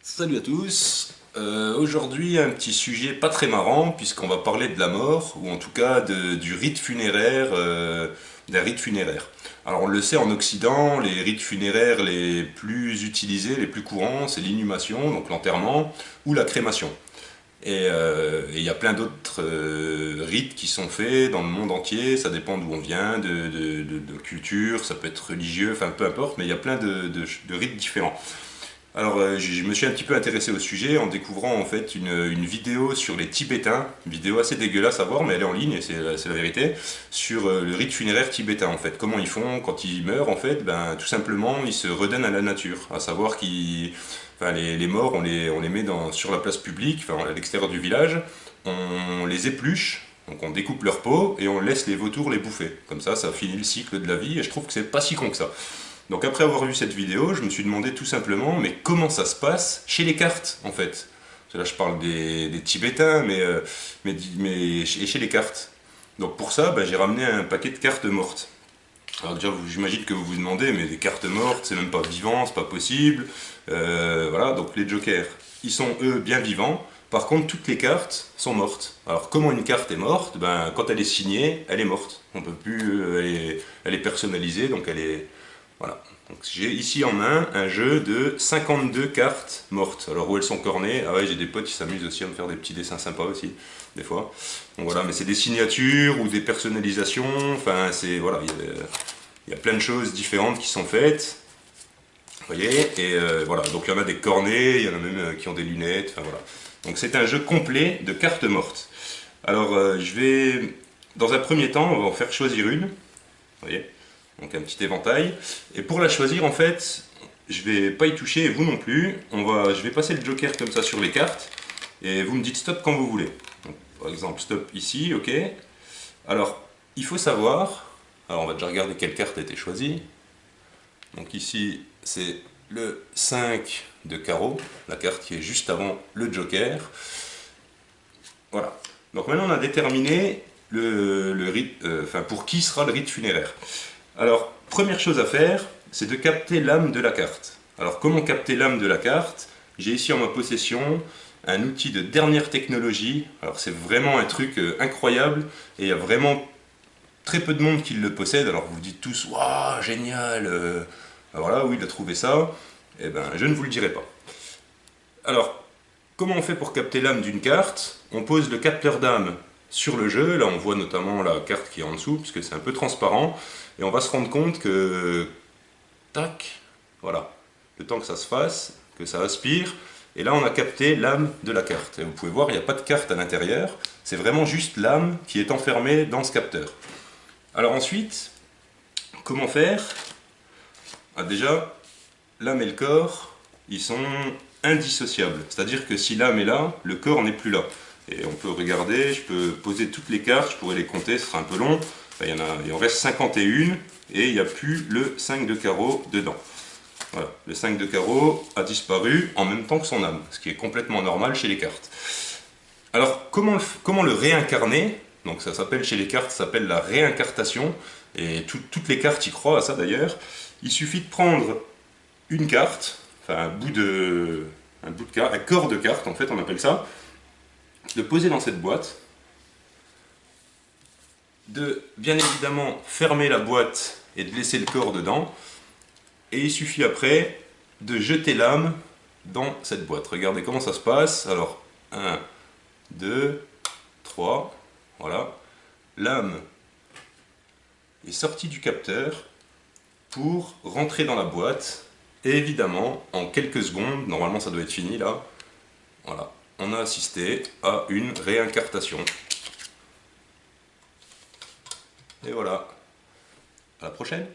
Salut à tous. Aujourd'hui un petit sujet pas très marrant puisqu'on va parler de la mort ou en tout cas du rite funéraire, d'un rite funéraire. Alors on le sait en Occident, les rites funéraires les plus utilisés, les plus courants, c'est l'inhumation, donc l'enterrement, ou la crémation. Et il y a plein d'autres rites qui sont faits dans le monde entier, ça dépend d'où on vient, de culture, ça peut être religieux, enfin peu importe, mais il y a plein de rites différents. Alors, je me suis un petit peu intéressé au sujet en découvrant en fait une vidéo sur les Tibétains, une vidéo assez dégueulasse à voir, mais elle est en ligne et c'est la vérité, sur le rite funéraire tibétain en fait. Comment ils font quand ils meurent en fait, ben tout simplement ils se redonnent à la nature, à savoir qu'ils, enfin les morts on les met sur la place publique, enfin à l'extérieur du village, on les épluche. Donc on découpe leur peau et on laisse les vautours les bouffer. Comme ça finit le cycle de la vie et je trouve que c'est pas si con que ça. Donc après avoir vu cette vidéo, je me suis demandé tout simplement, mais comment ça se passe chez les cartes en fait. Parce que là je parle des Tibétains, mais chez les cartes. Donc pour ça, j'ai ramené un paquet de cartes mortes. Alors déjà, j'imagine que vous vous demandez, mais des cartes mortes, c'est même pas vivant, c'est pas possible. Voilà, donc les jokers, ils sont eux bien vivants. Par contre, toutes les cartes sont mortes. Alors comment une carte est morte? Ben, quand elle est signée, elle est morte. On peut plus, elle est personnalisée, donc elle est, voilà. Donc j'ai ici en main un jeu de 52 cartes mortes. Alors où elles sont cornées? Ah ouais, j'ai des potes qui s'amusent aussi à me faire des petits dessins sympas aussi, des fois. Donc voilà, mais c'est des signatures ou des personnalisations. Enfin, c'est voilà, il y a plein de choses différentes qui sont faites. Vous voyez? Et voilà, donc il y en a des cornets, il y en a même qui ont des lunettes. Enfin voilà. Donc c'est un jeu complet de cartes mortes. Alors je vais, dans un premier temps, on va en faire choisir une. Vous voyez? Donc un petit éventail. Et pour la choisir, en fait, je vais pas y toucher, et vous non plus. Je vais passer le joker comme ça sur les cartes, et vous me dites stop quand vous voulez. Donc, par exemple, stop ici, ok. Alors, il faut savoir, alors on va déjà regarder quelle carte a été choisie. Donc ici, c'est le 5 de carreau, la carte qui est juste avant le joker. Voilà. Donc maintenant, on a déterminé le rite, enfin pour qui sera le rite funéraire. Alors, première chose à faire, c'est de capter l'âme de la carte. Alors, comment capter l'âme de la carte? J'ai ici en ma possession un outil de dernière technologie. Alors, c'est vraiment un truc incroyable et il y a vraiment très peu de monde qui le possède. Alors, vous vous dites tous, waouh, génial, voilà, où il a trouvé ça? Eh ben, je ne vous le dirai pas. Alors, comment on fait pour capter l'âme d'une carte? On pose le capteur d'âme sur le jeu, là on voit notamment la carte qui est en dessous, puisque c'est un peu transparent, et on va se rendre compte que, tac, voilà, le temps que ça se fasse, que ça aspire, et là on a capté l'âme de la carte. Et vous pouvez voir, il n'y a pas de carte à l'intérieur, c'est vraiment juste l'âme qui est enfermée dans ce capteur. Alors ensuite, comment faire? Ah, déjà, l'âme et le corps, ils sont indissociables. C'est-à-dire que si l'âme est là, le corps n'est plus là. Et on peut regarder, je peux poser toutes les cartes, je pourrais les compter, ce sera un peu long. Enfin, il en reste 51 et il n'y a plus le 5 de carreau dedans. Voilà, le 5 de carreau a disparu en même temps que son âme, ce qui est complètement normal chez les cartes. Alors, comment le réincarner? Donc ça s'appelle chez les cartes, ça s'appelle la réincartation, et toutes les cartes y croient à ça d'ailleurs. Il suffit de prendre une carte, enfin un bout de carte, un corps de carte en fait on appelle ça, de poser dans cette boîte, de bien évidemment fermer la boîte et de laisser le corps dedans, et il suffit après de jeter l'âme dans cette boîte. Regardez comment ça se passe. Alors 1, 2, 3, voilà. L'âme est sortie du capteur pour rentrer dans la boîte. Et évidemment, en quelques secondes, normalement ça doit être fini là, voilà, on a assisté à une réincartation. Et voilà, à la prochaine.